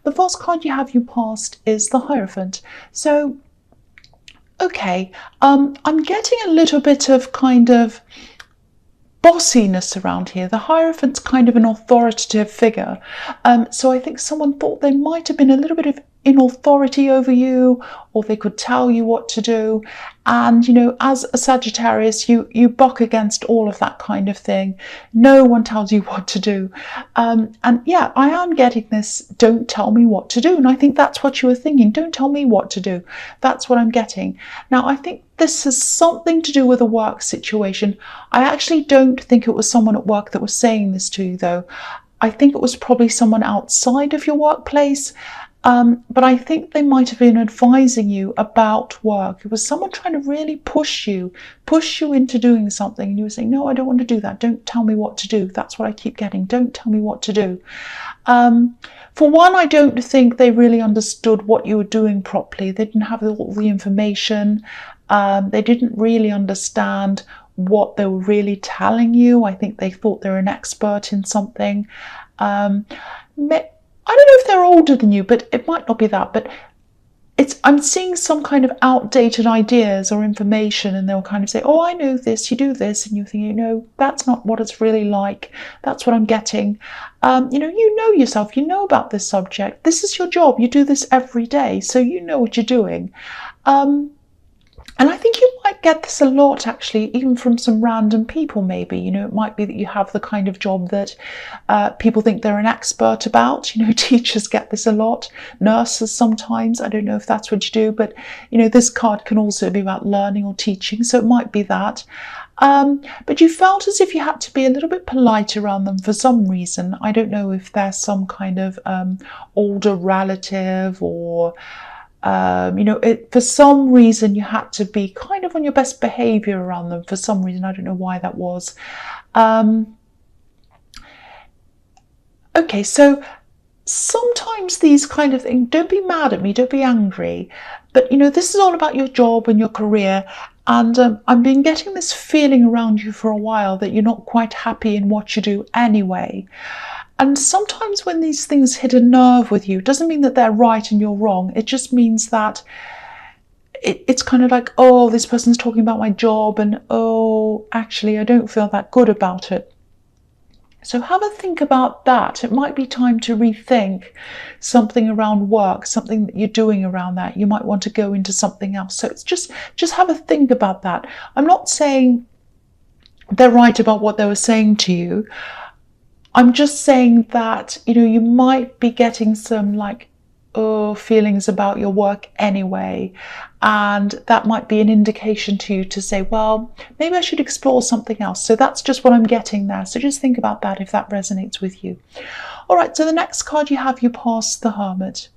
The first card you have you passed is the Hierophant. So, okay, I'm getting a little bit of kind of bossiness around here. The Hierophant's kind of an authoritative figure. So I think someone thought they might have been a little bit of in authority over you, or they could tell you what to do. And, you know, as a Sagittarius, you buck against all of that kind of thing. No one tells you what to do. And yeah, I am getting this, don't tell me what to do. And I think that's what you were thinking. Don't tell me what to do. That's what I'm getting. Now, I think this has something to do with a work situation. I actually don't think it was someone at work that was saying this to you, though. I think it was probably someone outside of your workplace. But I think they might have been advising you about work. It was someone trying to really push you into doing something. And you were saying, no, I don't want to do that. Don't tell me what to do. That's what I keep getting. Don't tell me what to do. For one, I don't think they really understood what you were doing properly. They didn't have all the information. They didn't really understand what they were really telling you. I think they thought they were an expert in something. I don't know if they're older than you, but it might not be that. But I'm seeing some kind of outdated ideas or information, and they'll kind of say, oh, I know this, you do this. And you're thinking, no, that's not what it's really like. That's what I'm getting. You know yourself, you know about this subject. This is your job. You do this every day. So you know what you're doing. And I think you might get this a lot, actually, even from some random people, maybe. You know, it might be that you have the kind of job that people think they're an expert about. You know, teachers get this a lot. Nurses sometimes. I don't know if that's what you do. But, you know, this card can also be about learning or teaching. So it might be that. But you felt as if you had to be a little bit polite around them for some reason. I don't know if there's some kind of older relative or... for some reason you had to be kind of on your best behavior around them for some reason. I don't know why that was. Okay, so sometimes these kind of things, don't be mad at me, don't be angry, but you know, this is all about your job and your career. And I've been getting this feeling around you for a while that you're not quite happy in what you do anyway. And sometimes when these things hit a nerve with you, it doesn't mean that they're right and you're wrong. It just means that it's kind of like, oh, this person's talking about my job, and oh, actually, I don't feel that good about it. So have a think about that. It might be time to rethink something around work, something that you're doing around that. You might want to go into something else. So it's just have a think about that. I'm not saying they're right about what they were saying to you. I'm just saying that, you know, you might be getting some feelings about your work anyway. And that might be an indication to you to say, well, maybe I should explore something else. So that's just what I'm getting there. So just think about that if that resonates with you. All right, so the next card you have, you pass the Hermit.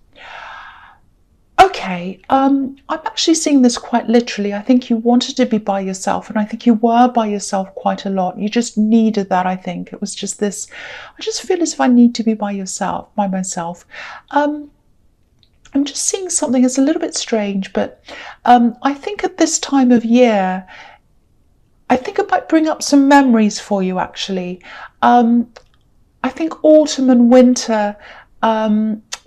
Okay, I'm actually seeing this quite literally. I think you wanted to be by yourself, and I think you were by yourself quite a lot. You just needed that, I think. It was just this, I just feel as if I need to be by myself. I'm just seeing something that's a little bit strange, but I think at this time of year, I think it might bring up some memories for you, actually. I think autumn and winter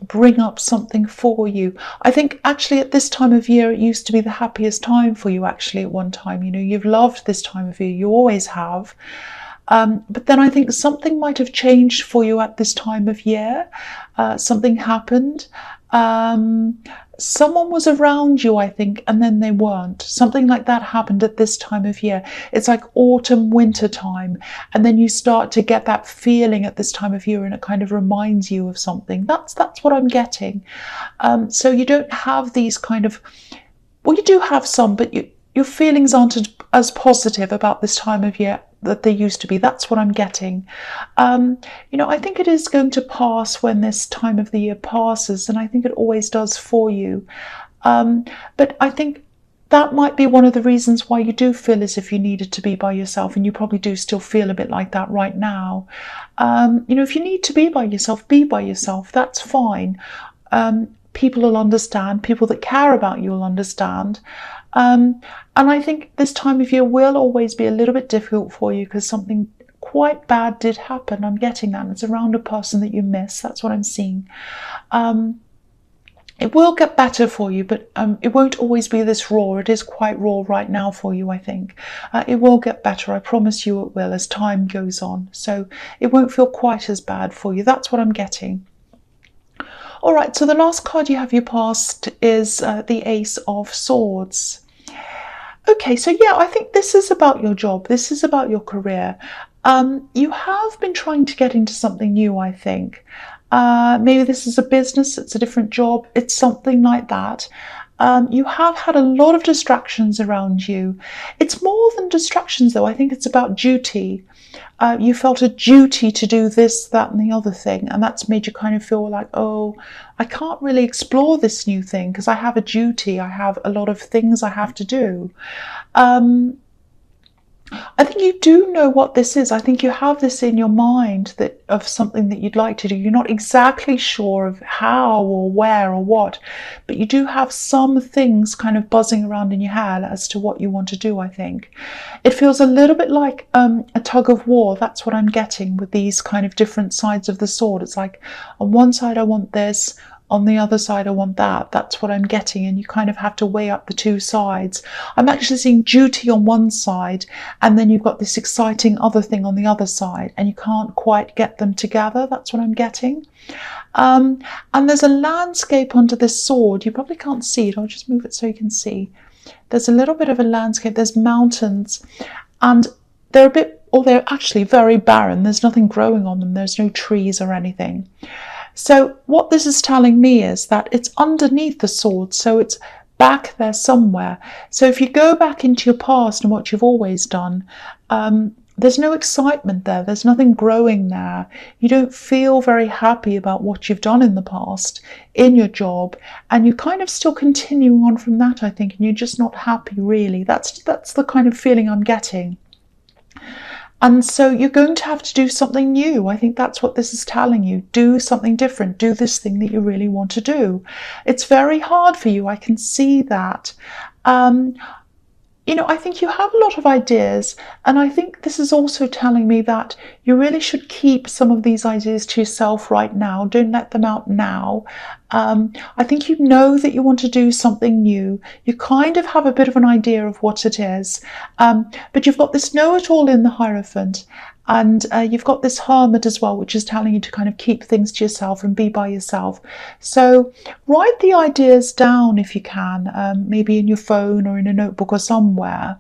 bring up something for you. I think actually at this time of year, it used to be the happiest time for you, actually, at one time. You know, you've loved this time of year. You always have. But then I think something might have changed for you at this time of year. Something happened. Someone was around you, I think, and then they weren't. Something like that happened at this time of year. It's like autumn, winter time. And then you start to get that feeling at this time of year, and it kind of reminds you of something. That's what I'm getting. So you don't have these kind of, well, you do have some, but your feelings aren't as positive about this time of year that they used to be. That's what I'm getting. You know, I think it is going to pass when this time of the year passes, and I think it always does for you. But I think that might be one of the reasons why you do feel as if you needed to be by yourself, and you probably do still feel a bit like that right now. You know, if you need to be by yourself, be by yourself. That's fine. People will understand. People that care about you will understand. And I think this time of year will always be a little bit difficult for you because something quite bad did happen. I'm getting that. It's around a person that you miss. That's what I'm seeing. It will get better for you, but it won't always be this raw. It is quite raw right now for you, I think. It will get better. I promise you it will as time goes on. So it won't feel quite as bad for you. That's what I'm getting. All right, so the last card you have your past is the Ace of Swords. Okay, so yeah, I think this is about your job. This is about your career. You have been trying to get into something new, I think. Maybe this is a business, it's a different job, it's something like that. You have had a lot of distractions around you. It's more than distractions though, I think it's about duty. You felt a duty to do this, that and the other thing, and that's made you kind of feel like, oh, I can't really explore this new thing because I have a duty, I have a lot of things I have to do. I think you do know what this is. I think you have this in your mind that of something that you'd like to do. You're not exactly sure of how or where or what, but you do have some things kind of buzzing around in your head as to what you want to do, I think. It feels a little bit like a tug of war. That's what I'm getting with these kind of different sides of the sword. It's like on one side I want this, on the other side I want that. That's what I'm getting, and you kind of have to weigh up the two sides. I'm actually seeing duty on one side, and then you've got this exciting other thing on the other side, and you can't quite get them together. That's what I'm getting. And there's a landscape under this sword. You probably can't see it. I'll just move it so you can see. There's a little bit of a landscape. There's mountains, and they're a bit, or they're actually very barren. There's nothing growing on them. There's no trees or anything. So what this is telling me is that it's underneath the sword, so it's back there somewhere. So if you go back into your past and what you've always done, there's no excitement there. There's nothing growing there. You don't feel very happy about what you've done in the past in your job, and you kind of still continuing on from that, I think, and you're just not happy really. That's the kind of feeling I'm getting. And so you're going to have to do something new. I think that's what this is telling you. Do something different. Do this thing that you really want to do. It's very hard for you. I can see that. You know, I think you have a lot of ideas, and I think this is also telling me that you really should keep some of these ideas to yourself right now. Don't let them out now. I think you know that you want to do something new. You kind of have a bit of an idea of what it is, but you've got this know-it-all in the Hierophant, and you've got this Hermit as well, which is telling you to kind of keep things to yourself and be by yourself. So write the ideas down if you can, maybe in your phone or in a notebook or somewhere.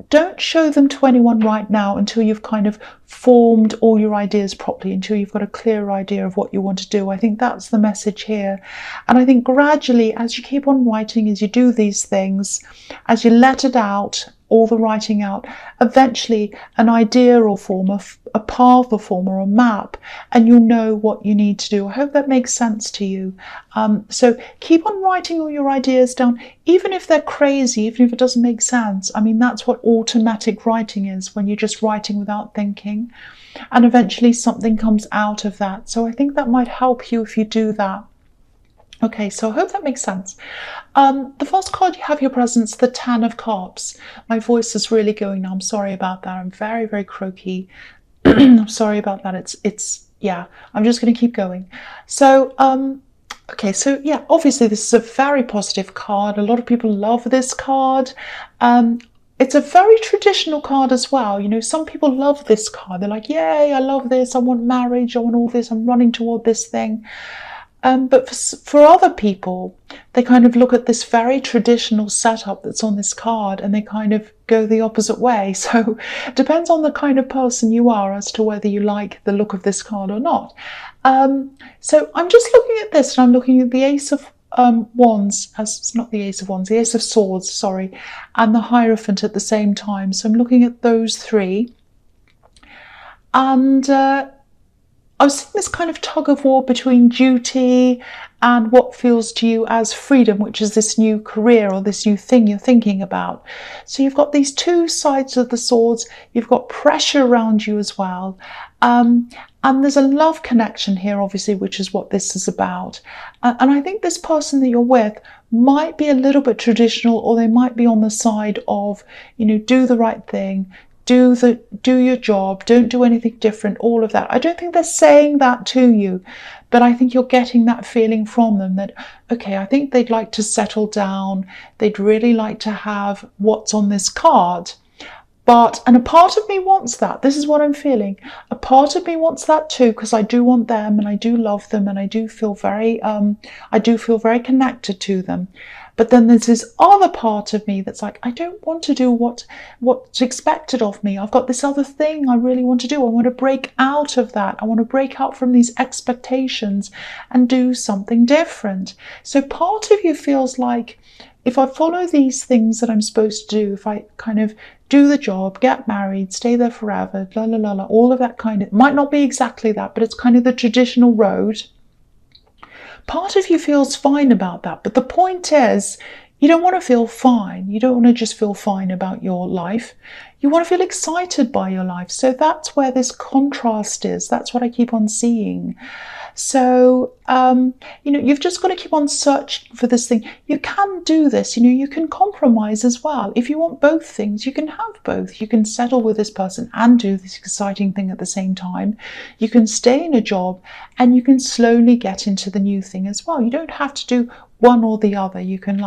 Don't show them to anyone right now until you've kind of formed all your ideas properly, until you've got a clear idea of what you want to do. I think that's the message here. And I think gradually, as you keep on writing, as you do these things, as you let it out, all the writing out, eventually an idea will form, a path will form, or a map, and you'll know what you need to do. I hope that makes sense to you. So keep on writing all your ideas down, even if they're crazy, even if it doesn't make sense. I mean, that's what automatic writing is, when you're just writing without thinking, and eventually something comes out of that. So I think that might help you if you do that. Okay, so I hope that makes sense. The first card you have your presence, the Ten of Cups. My voice is really going now. I'm sorry about that. I'm very, very croaky. I'm sorry about that. Yeah, I'm just going to keep going. So, okay, so yeah, obviously this is a very positive card. A lot of people love this card. It's a very traditional card as well. You know, some people love this card. They're like, yay, I love this. I want marriage. I want all this. I'm running toward this thing. But for other people, they kind of look at this very traditional setup that's on this card, and they kind of go the opposite way. So it depends on the kind of person you are as to whether you like the look of this card or not. So I'm just looking at this, and I'm looking at the Ace of Wands, it's not the Ace of Wands, the Ace of Swords, sorry, and the Hierophant at the same time. So I'm looking at those three. And I was seeing this kind of tug of war between duty and what feels to you as freedom, which is this new career or this new thing you're thinking about. So you've got these two sides of the swords. You've got pressure around you as well. And there's a love connection here, obviously, which is what this is about. And I think this person that you're with might be a little bit traditional, or they might be on the side of, you know, do the right thing, do your job, don't do anything different, all of that. I don't think they're saying that to you, but I think you're getting that feeling from them that, okay, I think they'd like to settle down, they'd really like to have what's on this card. And a part of me wants that. This is what I'm feeling. A part of me wants that too, because I do want them and I do love them and I do feel very connected to them. But then there's this other part of me that's like, I don't want to do what's expected of me. I've got this other thing I really want to do. I want to break out of that. I want to break out from these expectations and do something different. So part of you feels like, if I follow these things that I'm supposed to do, if I kind of do the job, get married, stay there forever, la la la la, all of that kind of, it might not be exactly that, but it's kind of the traditional road. Part of you feels fine about that. But the point is, you don't want to feel fine. You don't want to just feel fine about your life. You want to feel excited by your life. So that's where this contrast is. That's what I keep on seeing. So, you've just got to keep on searching for this thing. You can do this, you can compromise as well. If you want both things, you can have both. You can settle with this person and do this exciting thing at the same time. You can stay in a job and you can slowly get into the new thing as well. You don't have to do one or the other. You can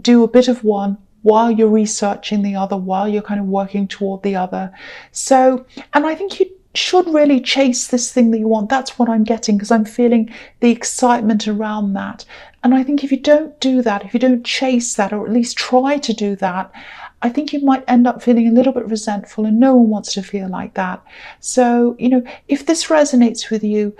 do a bit of one while you're researching the other, while you're kind of working toward the other. So, and I think you should really chase this thing that you want. That's what I'm getting, because I'm feeling the excitement around that. And I think if you don't do that, if you don't chase that, or at least try to do that, I think you might end up feeling a little bit resentful, and no one wants to feel like that. So, if this resonates with you,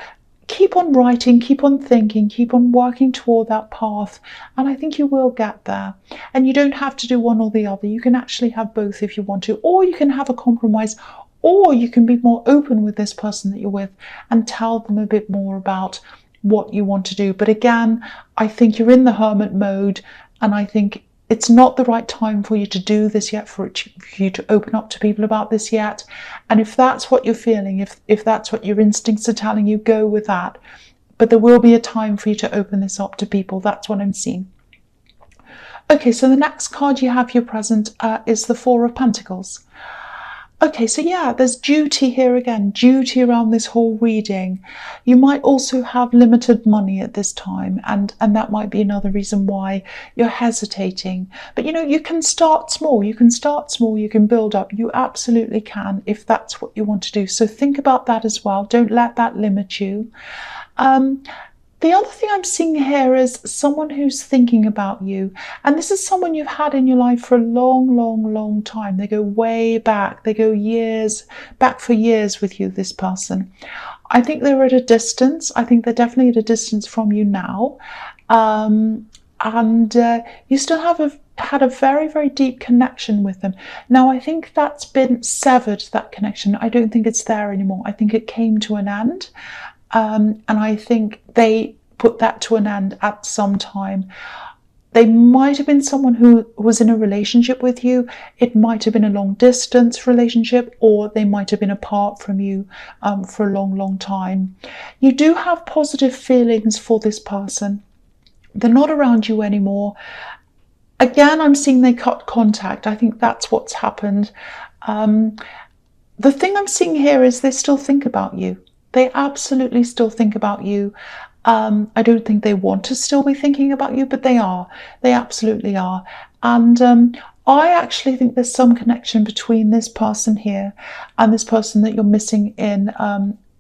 keep on writing, keep on thinking, keep on working toward that path, and I think you will get there. And you don't have to do one or the other. You can actually have both if you want to, or you can have a compromise, or you can be more open with this person that you're with and tell them a bit more about what you want to do. But again, I think you're in the hermit mode, and I think it's not the right time for you to do this yet, for you to open up to people about this yet. And if that's what you're feeling, if that's what your instincts are telling you, go with that. But there will be a time for you to open this up to people. That's what I'm seeing. Okay, so the next card you have here present is the Four of Pentacles. Okay, so yeah, there's duty here again, duty around this whole reading. You might also have limited money at this time, and that might be another reason why you're hesitating. But you can start small, you can build up. You absolutely can, if that's what you want to do. So think about that as well. Don't let that limit you. The other thing I'm seeing here is someone who's thinking about you. And this is someone you've had in your life for a long, long, long time. They go way back. They go back for years with you, this person. I think they're at a distance. I think they're definitely at a distance from you now. You still had a very, very deep connection with them. Now, I think that's been severed, that connection. I don't think it's there anymore. I think it came to an end. And I think they put that to an end at some time. They might have been someone who was in a relationship with you. It might have been a long distance relationship, or they might have been apart from you for a long, long time. You do have positive feelings for this person. They're not around you anymore. Again, I'm seeing they cut contact. I think that's what's happened. The thing I'm seeing here is they still think about you. They absolutely still think about you. I don't think they want to still be thinking about you, but they are. They absolutely are. And I actually think there's some connection between this person here and this person that you're missing in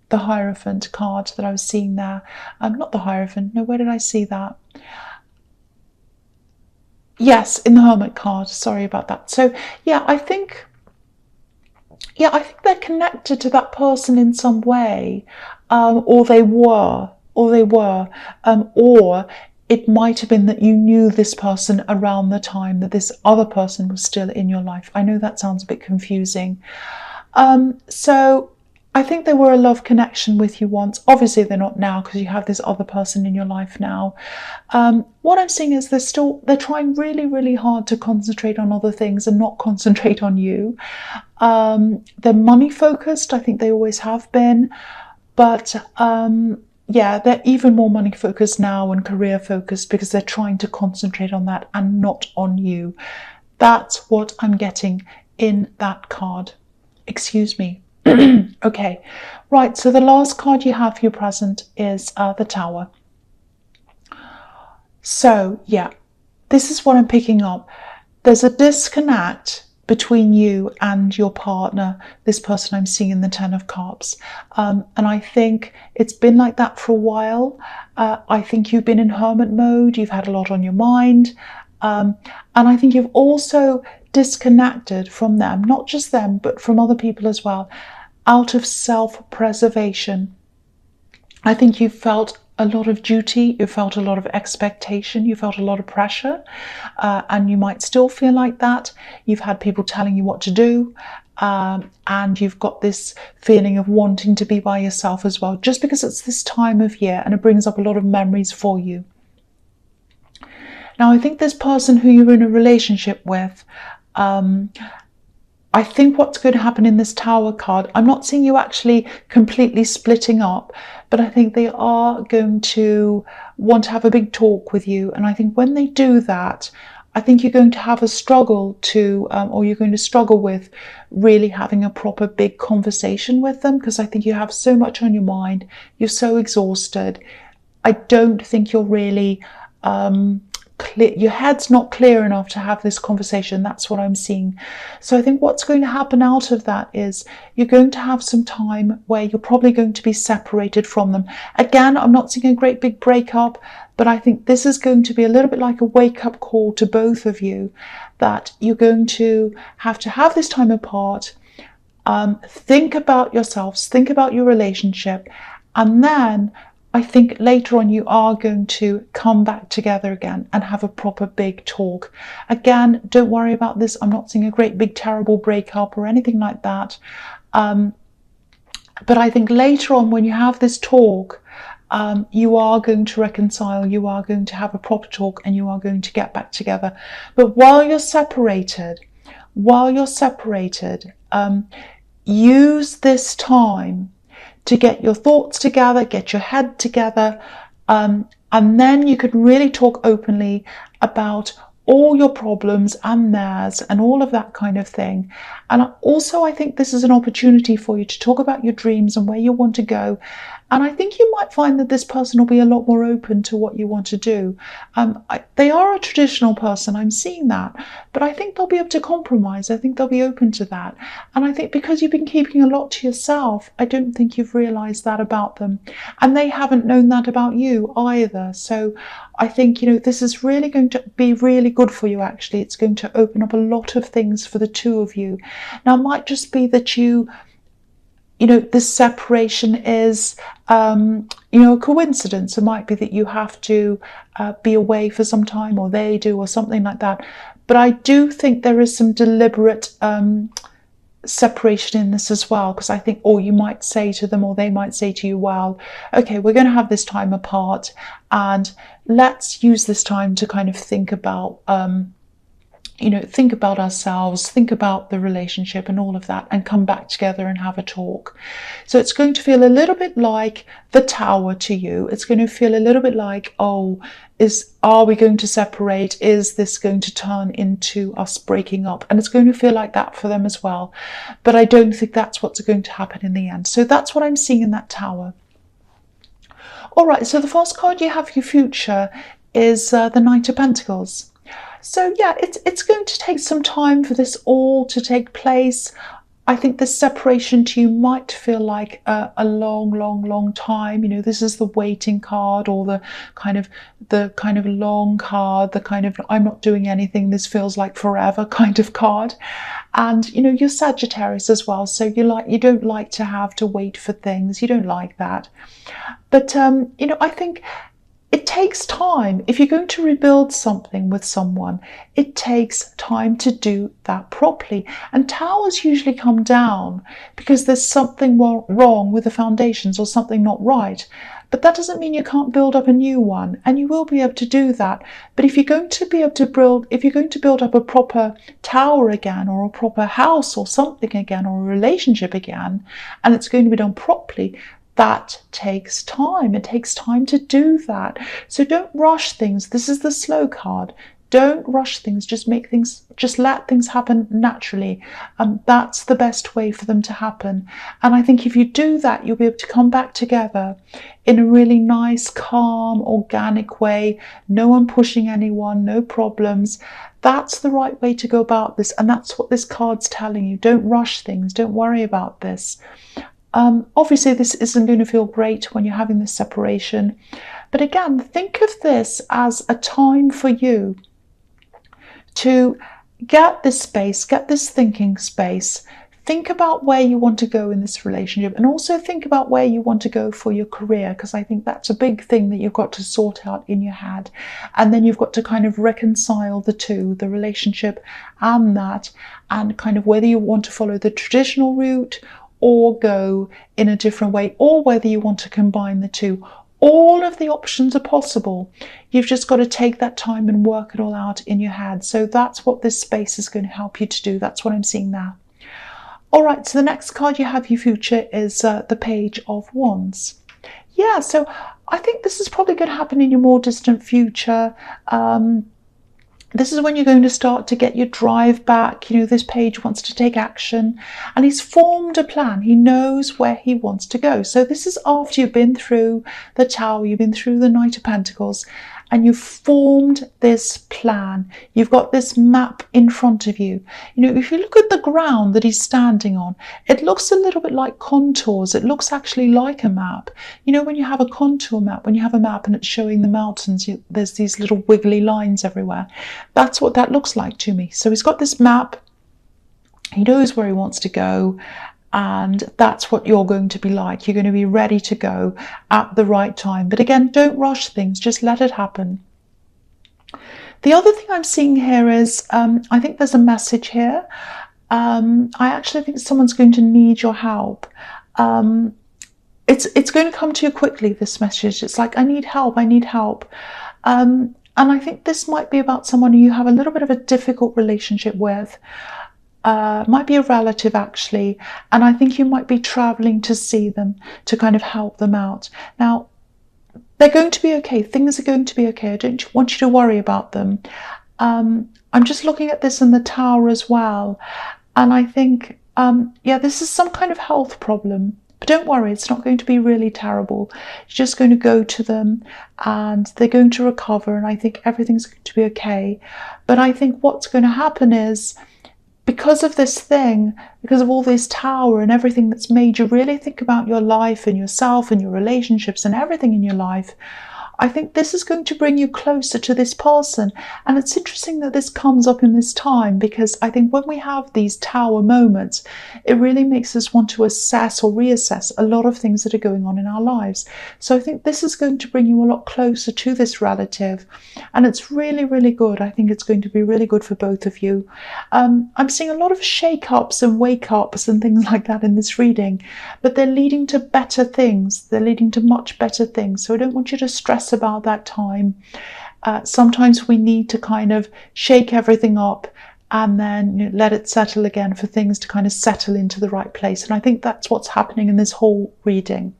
the Hierophant card that I was seeing there. Not the Hierophant. No, where did I see that? Yes, in the Hermit card. Sorry about that. So, yeah, I think they're connected to that person in some way, or they were, or it might have been that you knew this person around the time that this other person was still in your life. I know that sounds a bit confusing. So I think they were a love connection with you once. Obviously, they're not now because you have this other person in your life now. What I'm seeing is they're trying really, really hard to concentrate on other things and not concentrate on you. They're money focused. I think they always have been. But yeah, they're even more money focused now and career focused because they're trying to concentrate on that and not on you. That's what I'm getting in that card. Excuse me. Okay, right, so the last card you have for your present is the Tower. So, yeah, this is what I'm picking up. There's a disconnect between you and your partner, this person I'm seeing in the Ten of Cups. And I think it's been like that for a while. I think you've been in hermit mode. You've had a lot on your mind. And I think you've also disconnected from them, not just them, but from other people as well, out of self-preservation. I think you felt a lot of duty, you felt a lot of expectation, you felt a lot of pressure, and you might still feel like that. You've had people telling you what to do, and you've got this feeling of wanting to be by yourself as well, just because it's this time of year and it brings up a lot of memories for you. Now, I think this person who you're in a relationship with, I think what's going to happen in this Tower card, I'm not seeing you actually completely splitting up, but I think they are going to want to have a big talk with you. And I think when they do that, I think you're going to have a struggle to, or you're going to struggle with really having a proper big conversation with them, because I think you have so much on your mind. You're so exhausted. I don't think you're really clear, your head's not clear enough to have this conversation. That's what I'm seeing. So I think what's going to happen out of that is you're going to have some time where you're probably going to be separated from them. Again, I'm not seeing a great big breakup, but I think this is going to be a little bit like a wake-up call to both of you, that you're going to have this time apart. Think about yourselves, think about your relationship, and then I think later on you are going to come back together again and have a proper big talk. Again, don't worry about this. I'm not seeing a great big terrible breakup or anything like that. But I think later on when you have this talk, you are going to reconcile, you are going to have a proper talk, and you are going to get back together. But while you're separated, use this time to get your thoughts together, get your head together, and then you could really talk openly about all your problems and theirs and all of that kind of thing. And also I think this is an opportunity for you to talk about your dreams and where you want to go. And I think you might find that this person will be a lot more open to what you want to do. They are a traditional person, I'm seeing that, but I think they'll be able to compromise. I think they'll be open to that. And I think because you've been keeping a lot to yourself, I don't think you've realised that about them. And they haven't known that about you either. So I think, this is really going to be really good for you, actually. It's going to open up a lot of things for the two of you. Now, it might just be that this separation is, a coincidence. It might be that you have to be away for some time, or they do, or something like that. But I do think there is some deliberate separation in this as well, because I think, or you might say to them, or they might say to you, well, okay, we're going to have this time apart, and let's use this time to kind of think about think about ourselves, think about the relationship and all of that, and come back together and have a talk. So it's going to feel a little bit like the Tower to you. It's going to feel a little bit like, are we going to separate? Is this going to turn into us breaking up? And it's going to feel like that for them as well. But I don't think that's what's going to happen in the end. So that's what I'm seeing in that Tower. All right, so the first card you have for your future is the Knight of Pentacles. So yeah, it's going to take some time for this all to take place. I think the separation to you might feel like a long time. This is the waiting card, or the kind of long card, the kind of I'm not doing anything, this feels like forever kind of card. And you're Sagittarius as well, so you don't like to have to wait for things. You don't like that. But I think it takes time. If you're going to rebuild something with someone, it takes time to do that properly. And towers usually come down because there's something wrong with the foundations, or something not right. But that doesn't mean you can't build up a new one, and you will be able to do that. But if you're going to build up a proper tower again, or a proper house or something again, or a relationship again, and it's going to be done properly, that takes time. It takes time to do that. So don't rush things. This is the slow card. Don't rush things, just let things happen naturally. That's the best way for them to happen. And I think if you do that, you'll be able to come back together in a really nice, calm, organic way. No one pushing anyone, no problems. That's the right way to go about this. And that's what this card's telling you. Don't rush things. Don't worry about this. Obviously, this isn't going to feel great when you're having this separation. But again, think of this as a time for you to get this space, get this thinking space. Think about where you want to go in this relationship, and also think about where you want to go for your career, because I think that's a big thing that you've got to sort out in your head. And then you've got to kind of reconcile the two, the relationship and that, and kind of whether you want to follow the traditional route or go in a different way, or whether you want to combine the two. All of the options are possible. You've just got to take that time and work it all out in your head. So that's what this space is going to help you to do. That's what I'm seeing there. All right, so the next card you have, your future, is the Page of Wands. Yeah, so I think this is probably going to happen in your more distant future. This is when you're going to start to get your drive back. This page wants to take action, and he's formed a plan. He knows where he wants to go. So this is after you've been through the Tower, you've been through the Knight of Pentacles, and you've formed this plan. You've got this map in front of you. If you look at the ground that he's standing on, it looks a little bit like contours. It looks actually like a map. When you have a contour map, when you have a map and it's showing the mountains, there's these little wiggly lines everywhere. That's what that looks like to me. So he's got this map. He knows where he wants to go. And that's what you're going to be like. You're going to be ready to go at the right time. But again, don't rush things. Just let it happen. The other thing I'm seeing here is, I think there's a message here. I actually think someone's going to need your help. It's going to come to you quickly, this message. It's like, I need help, I need help. And I think this might be about someone who you have a little bit of a difficult relationship with. Might be a relative, actually, and I think you might be traveling to see them to kind of help them out. Now, they're going to be okay. Things are going to be okay. I don't want you to worry about them. I'm just looking at this in the Tower as well, and I think, yeah, this is some kind of health problem. But don't worry, it's not going to be really terrible. You're just going to go to them and they're going to recover, and I think everything's going to be okay. But I think what's going to happen is, because of this thing, because of all this Tower and everything that's made you really think about your life and yourself and your relationships and everything in your life, I think this is going to bring you closer to this person. And it's interesting that this comes up in this time, because I think when we have these Tower moments, it really makes us want to assess or reassess a lot of things that are going on in our lives. So I think this is going to bring you a lot closer to this relative, and it's really, really good. I think it's going to be really good for both of you. I'm seeing a lot of shake-ups and wake-ups and things like that in this reading, but they're leading to better things. They're leading to much better things. So I don't want you to stress about that time. Sometimes we need to kind of shake everything up and then let it settle again for things to kind of settle into the right place. And I think that's what's happening in this whole reading.